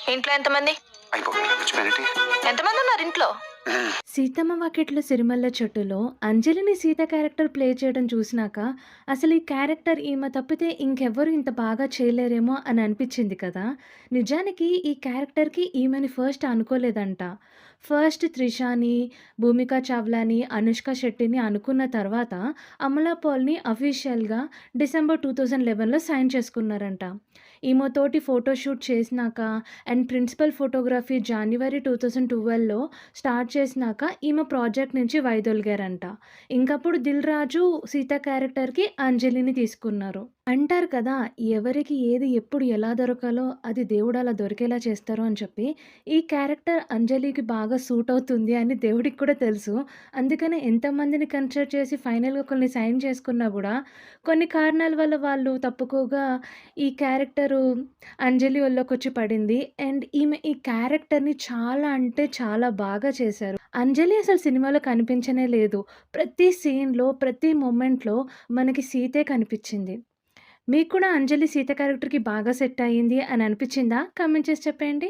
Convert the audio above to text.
ఇంట్లో ఎంతమంది? ఎంతమంది ఉన్నారు ఇంట్లో? సీతమ్మ వాకిట్లో సిరిమల్ల చెట్టులో అంజలిని సీత క్యారెక్టర్ ప్లే చేయడం చూసినాక అసలు ఈ క్యారెక్టర్ ఈమె తప్పితే ఇంకెవ్వరు ఇంత బాగా చేయలేరేమో అని అనిపించింది కదా. నిజానికి ఈ క్యారెక్టర్కి ఈమెని ఫస్ట్ అనుకోలేదంట. ఫస్ట్ త్రిషాని, భూమికా చావ్లాని, అనుష్క శెట్టిని అనుకున్న తర్వాత అమలా పాల్ని అఫీషియల్గా డిసెంబర్ 2011లో సైన్ చేసుకున్నారంట. ఈమెతోటి ఫోటోషూట్ చేసినాక అండ్ ప్రిన్సిపల్ ఫోటోగ్రఫీ జనవరి 2012లో స్టార్ట్ చేసినాక ఈమె ప్రాజెక్ట్ నుంచి వైదొలిగారంట. ఇంకప్పుడు దిల్ రాజు సీత క్యారెక్టర్‌కి అంజలిని తీసుకున్నారు. అంటారు కదా! ఎవరికి ఏది ఎప్పుడు ఎలా దొరకాలో అది దేవుడు అలా దొరికేలా చేస్తారు అని చెప్పి, ఈ క్యారెక్టర్ అంజలికి బాగా సూట్ అవుతుంది అని దేవుడికి కూడా తెలుసు. అందుకనే ఎంతమందిని కన్సిడర్ చేసి ఫైనల్‌గా ఒకళ్ళని సైన్ చేసుకున్నా గూడా, కొన్ని కారణాల వల్ల వాళ్ళు తప్పుకోగా ఈ క్యారెక్టరు అంజలి ఒళ్ళోకొచ్చి పడింది. అండ్ ఈమె ఈ క్యారెక్టర్‌ని చాలా అంటే చాలా బాగా చేశారు. అంజలి అసలు సినిమాలో కనిపించనే లేదు. ప్రతి సీన్‌లో, ప్రతి మొమెంట్‌లో మనకి సీతే కనిపిచ్చింది. మీకు కూడా అంజలి సీత క్యారెక్టర్‌కి బాగా సెట్ అయింది అని అనిపిచ్చిందా? కామెంట్ చేసి చెప్పేయండి.